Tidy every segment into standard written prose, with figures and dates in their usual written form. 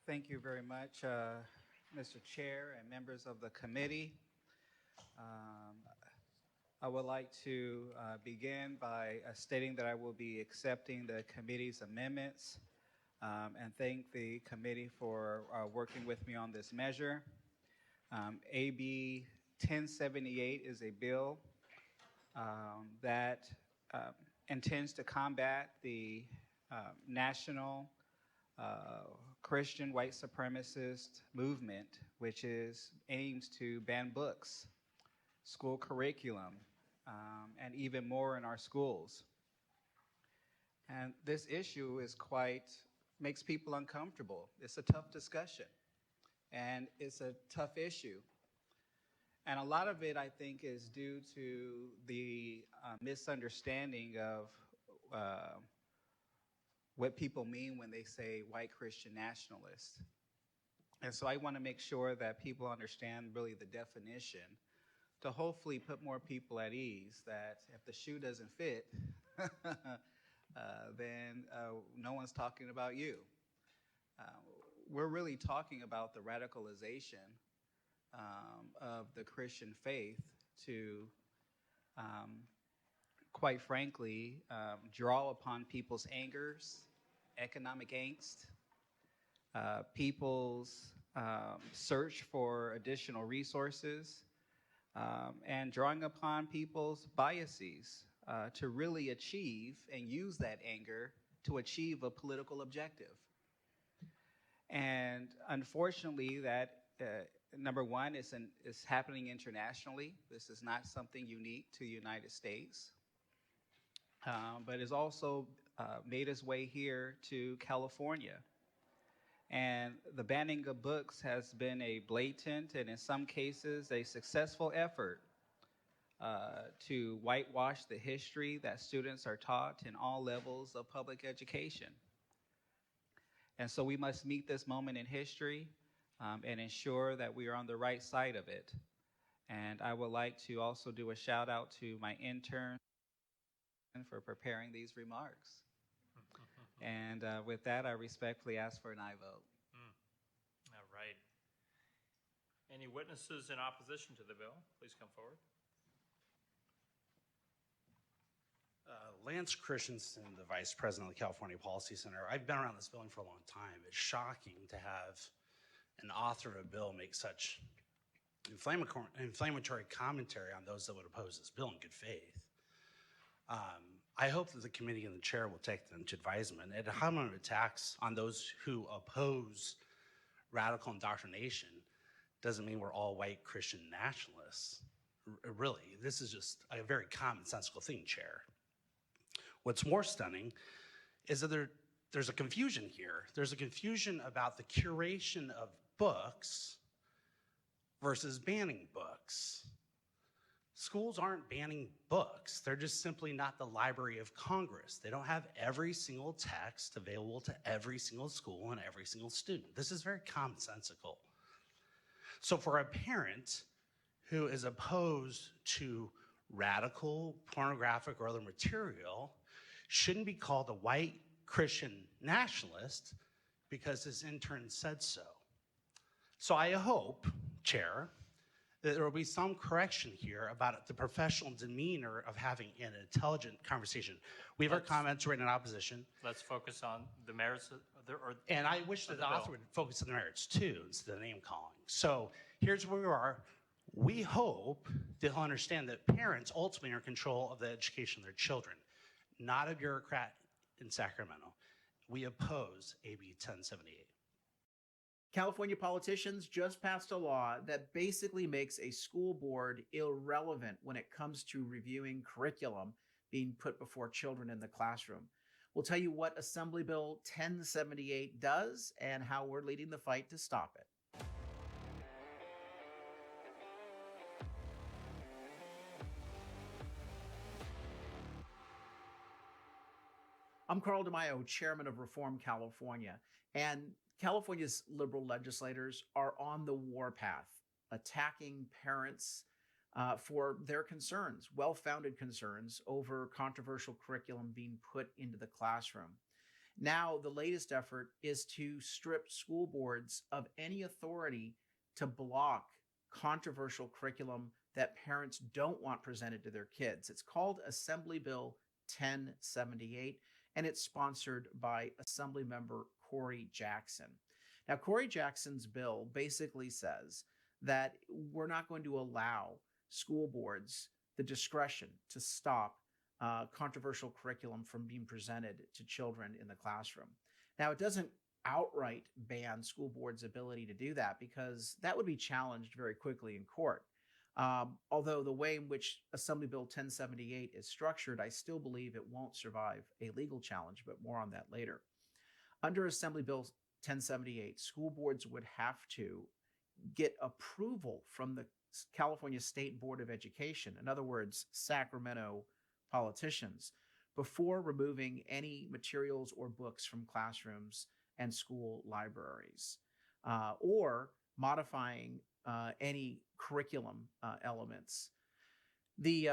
Thank you very much, Mr. Chair and members of the committee. Um, I would like to begin by stating that I will be accepting the committee's amendments and thank the committee for working with me on this measure. AB 1078 is a bill that intends to combat the national Christian white supremacist movement, which aims to ban books, school curriculum, and even more in our schools. And this issue makes people uncomfortable. It's a tough discussion, and it's a tough issue. And a lot of it, I think, is due to the misunderstanding of what people mean when they say white Christian nationalist. And so I want to make sure that people understand really the definition to hopefully put more people at ease that if the shoe doesn't fit, then no one's talking about you. We're really talking about the radicalization of the Christian faith to, quite frankly, draw upon people's angers, economic angst, people's search for additional resources, and drawing upon people's biases to really achieve and use that anger to achieve a political objective. And unfortunately, that number one is happening internationally. This is not something unique to the United States, but it's also made its way here to California. And the banning of books has been a blatant and in some cases a successful effort to whitewash the history that students are taught in all levels of public education. And so we must meet this moment in history and ensure that we are on the right side of it. And I would like to also do a shout out to my intern for preparing these remarks. And with that, I respectfully ask for an aye vote. All right. Any witnesses in opposition to the bill? Please come forward. Lance Christensen, the Vice President of the California Policy Center. I've been around this building for a long time. It's shocking to have an author of a bill make such inflammatory commentary on those that would oppose this bill in good faith. I hope that the committee and the chair will take them to advisement. And how many attacks on those who oppose radical indoctrination doesn't mean we're all white Christian nationalists. Really, this is just a very commonsensical thing, Chair. What's more stunning is that there's a confusion here. There's a confusion about the curation of books versus banning books. Schools aren't banning books. They're just simply not the Library of Congress. They don't have every single text available to every single school and every single student. This is very commonsensical. So for a parent who is opposed to radical, pornographic, or other material, shouldn't be called a white Christian nationalist because his intern said so. So I hope, Chair, that there will be some correction here about the professional demeanor of having an intelligent conversation. We have our comments written in opposition. Let's focus on the merits of and I wish that the author would focus on the merits too, instead of name calling. So here's where we are. We hope that he'll understand that parents ultimately are in control of the education of their children, not a bureaucrat in Sacramento. We oppose AB 1078. California politicians just passed a law that basically makes a school board irrelevant when it comes to reviewing curriculum being put before children in the classroom. We'll tell you what Assembly Bill 1078 does and how we're leading the fight to stop it. I'm Carl DeMaio, chairman of Reform California, and California's liberal legislators are on the warpath, attacking parents for their concerns, well-founded concerns over controversial curriculum being put into the classroom. Now, the latest effort is to strip school boards of any authority to block controversial curriculum that parents don't want presented to their kids. It's called Assembly Bill 1078, and it's sponsored by Assembly Member Corey Jackson. Now, Corey Jackson's bill basically says that we're not going to allow school boards the discretion to stop controversial curriculum from being presented to children in the classroom. Now, it doesn't outright ban school boards' ability to do that because that would be challenged very quickly in court. Although the way in which Assembly Bill 1078 is structured, I still believe it won't survive a legal challenge, but more on that later. Under Assembly Bill 1078, school boards would have to get approval from the California State Board of Education, in other words, Sacramento politicians, before removing any materials or books from classrooms and school libraries, or modifying any curriculum elements. The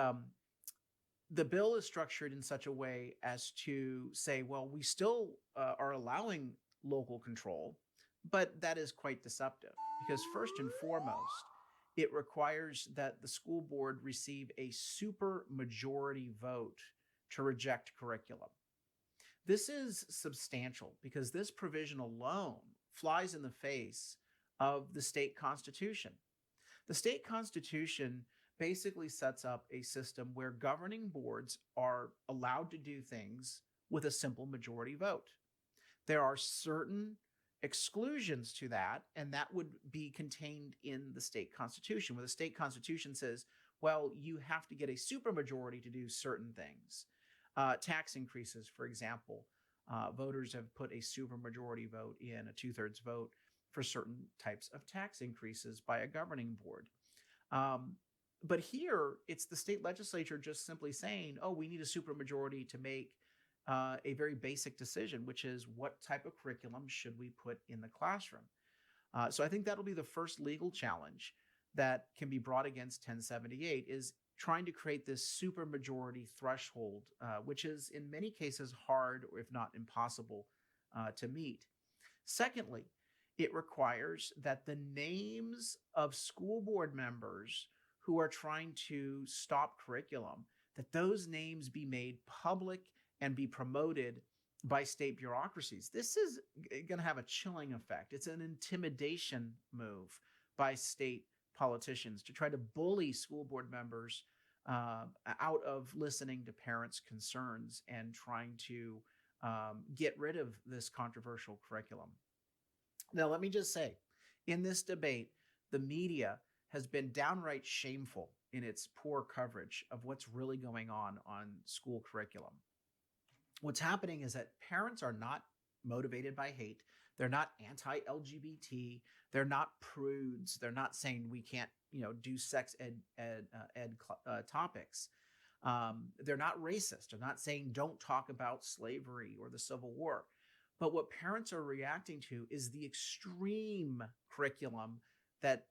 bill is structured in such a way as to say, well, we still are allowing local control, but that is quite deceptive because first and foremost, it requires that the school board receive a super majority vote to reject curriculum. This is substantial because this provision alone flies in the face of the state constitution. The state constitution basically sets up a system where governing boards are allowed to do things with a simple majority vote. There are certain exclusions to that, and that would be contained in the state constitution, where the state constitution says, well, you have to get a supermajority to do certain things. Tax increases, for example, voters have put a supermajority vote in, a 2/3 vote for certain types of tax increases by a governing board. But here, it's the state legislature just simply saying, oh, we need a supermajority to make a very basic decision, which is what type of curriculum should we put in the classroom? So I think that'll be the first legal challenge that can be brought against 1078 is trying to create this supermajority threshold, which is in many cases hard or if not impossible to meet. Secondly, it requires that the names of school board members who are trying to stop curriculum, that those names be made public and be promoted by state bureaucracies. This is going to have a chilling effect. It's an intimidation move by state politicians to try to bully school board members out of listening to parents' concerns and trying to get rid of this controversial curriculum. Now, let me just say, in this debate, the media has been downright shameful in its poor coverage of what's really going on school curriculum. What's happening is that parents are not motivated by hate. They're not anti-LGBT. They're not prudes. They're not saying we can't, do sex ed topics. They're not racist. They're not saying don't talk about slavery or the Civil War. But what parents are reacting to is the extreme curriculum that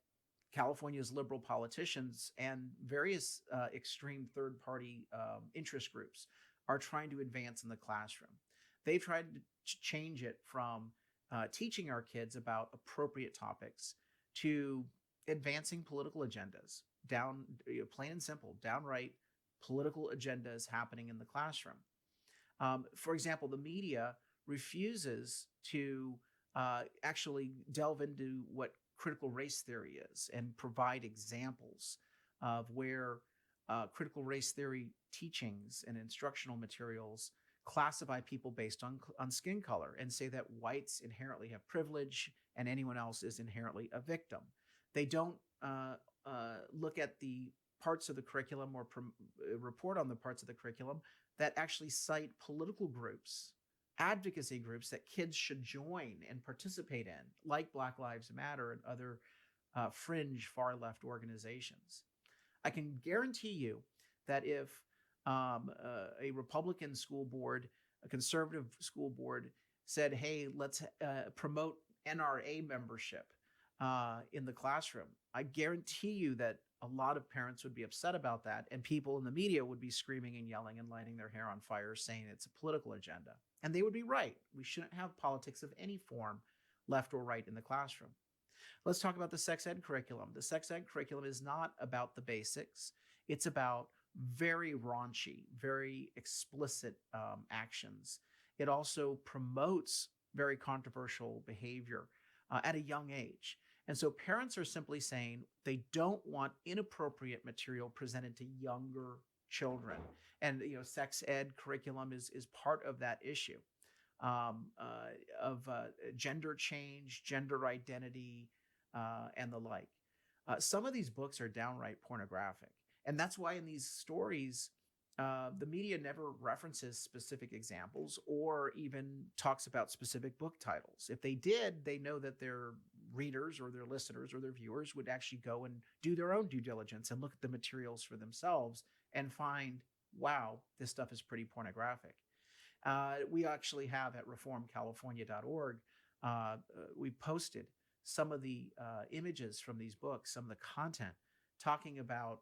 California's liberal politicians and various extreme third-party interest groups are trying to advance in the classroom. They've tried to change it from teaching our kids about appropriate topics to advancing political agendas, plain and simple, downright political agendas happening in the classroom. For example, the media refuses to actually delve into what critical race theory is and provide examples of where critical race theory teachings and instructional materials classify people based on skin color and say that whites inherently have privilege and anyone else is inherently a victim. They don't look at the parts of the curriculum or report on the parts of the curriculum that actually cite political groups, advocacy groups that kids should join and participate in, like Black Lives Matter and other fringe far-left organizations. I can guarantee you that if a Republican school board, a conservative school board said, hey, let's promote NRA membership in the classroom, I guarantee you that a lot of parents would be upset about that, and people in the media would be screaming and yelling and lighting their hair on fire, saying it's a political agenda. And they would be right. We shouldn't have politics of any form, left or right, in the classroom. Let's talk about the sex ed curriculum. The sex ed curriculum is not about the basics. It's about very raunchy, very explicit actions. It also promotes very controversial behavior at a young age. And so parents are simply saying they don't want inappropriate material presented to younger children. And sex ed curriculum is part of that issue of gender change, gender identity, and the like. Some of these books are downright pornographic. And that's why in these stories, the media never references specific examples or even talks about specific book titles. If they did, they know that their readers or their listeners or their viewers would actually go and do their own due diligence and look at the materials for themselves and find, wow, this stuff is pretty pornographic. We actually have at reformcalifornia.org, we posted some of the images from these books, some of the content talking about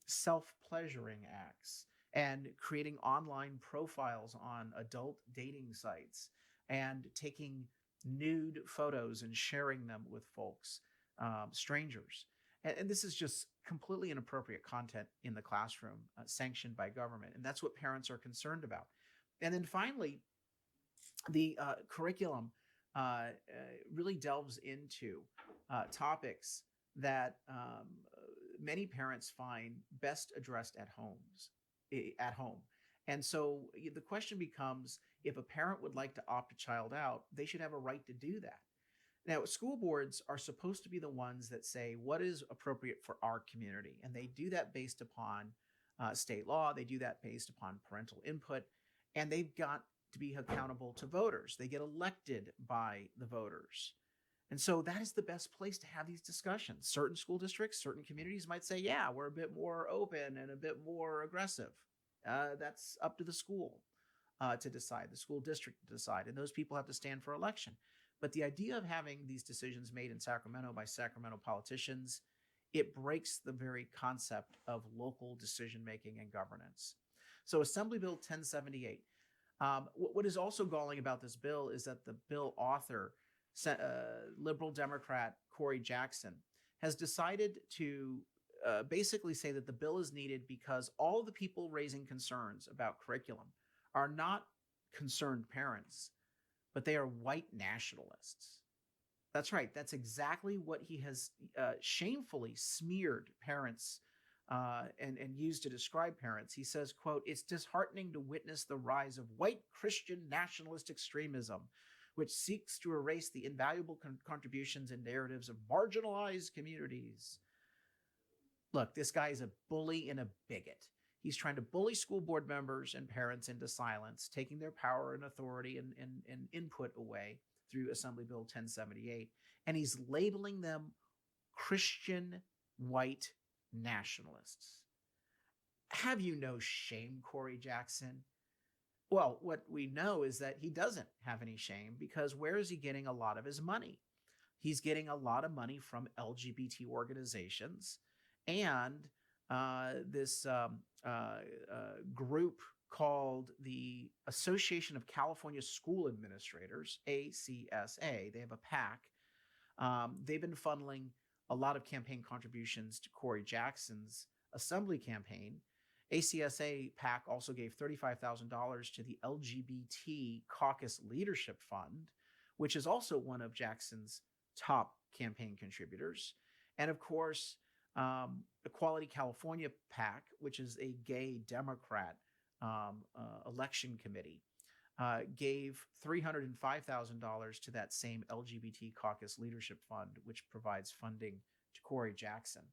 self-pleasuring acts and creating online profiles on adult dating sites and taking nude photos and sharing them with folks, strangers. And this is just completely inappropriate content in the classroom, sanctioned by government. And that's what parents are concerned about. And then finally, the curriculum really delves into topics that many parents find best addressed at home. And so the question becomes, if a parent would like to opt a child out, they should have a right to do that. Now, school boards are supposed to be the ones that say what is appropriate for our community. And they do that based upon state law. They do that based upon parental input. And they've got to be accountable to voters. They get elected by the voters. And so that is the best place to have these discussions. Certain school districts, certain communities might say, yeah, we're a bit more open and a bit more aggressive. That's up to the school to decide, the school district to decide. And those people have to stand for election. But the idea of having these decisions made in Sacramento by Sacramento politicians, it breaks the very concept of local decision-making and governance. So Assembly Bill 1078. What is also galling about this bill is that the bill author, liberal Democrat Corey Jackson, has decided to basically say that the bill is needed because all the people raising concerns about curriculum are not concerned parents, but they are white nationalists. That's right. That's exactly what he has shamefully smeared parents and used to describe parents. He says, quote, "It's disheartening to witness the rise of white Christian nationalist extremism, which seeks to erase the invaluable contributions and narratives of marginalized communities." Look, this guy is a bully and a bigot. He's trying to bully school board members and parents into silence, taking their power and authority and input away through Assembly Bill 1078. And he's labeling them Christian white nationalists. Have you no shame, Corey Jackson? Well, what we know is that he doesn't have any shame, because where is he getting a lot of his money? He's getting a lot of money from LGBT organizations and this group called the Association of California School Administrators, ACSA. They have a PAC. They've been funneling a lot of campaign contributions to Corey Jackson's assembly campaign. ACSA PAC also gave $35,000 to the LGBT Caucus Leadership Fund, which is also one of Jackson's top campaign contributors. And of course, Equality California PAC, which is a gay Democrat election committee, gave $305,000 to that same LGBT Caucus Leadership Fund, which provides funding to Corey Jackson.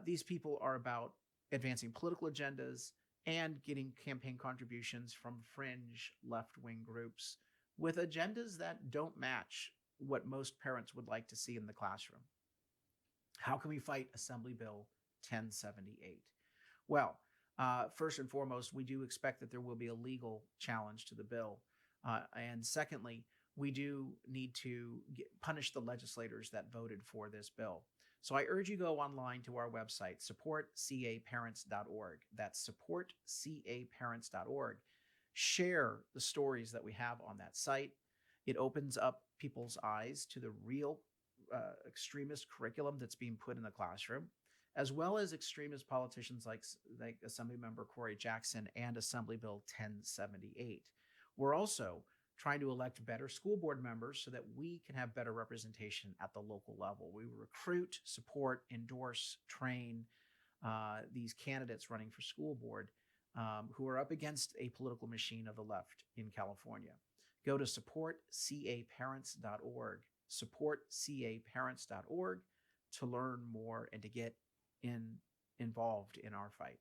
These people are about advancing political agendas and getting campaign contributions from fringe left-wing groups with agendas that don't match what most parents would like to see in the classroom. How can we fight Assembly Bill 1078? Well, first and foremost, we do expect that there will be a legal challenge to the bill. And secondly, we do need to punish the legislators that voted for this bill. So I urge you go online to our website, supportcaparents.org. That's supportcaparents.org. Share the stories that we have on that site. It opens up people's eyes to the real extremist curriculum that's being put in the classroom, as well as extremist politicians like Assemblymember Corey Jackson and Assembly Bill 1078. We're also trying to elect better school board members so that we can have better representation at the local level. We recruit, support, endorse, train these candidates running for school board who are up against a political machine of the left in California. Go to supportcaparents.org, supportcaparents.org to learn more and to get involved in our fight.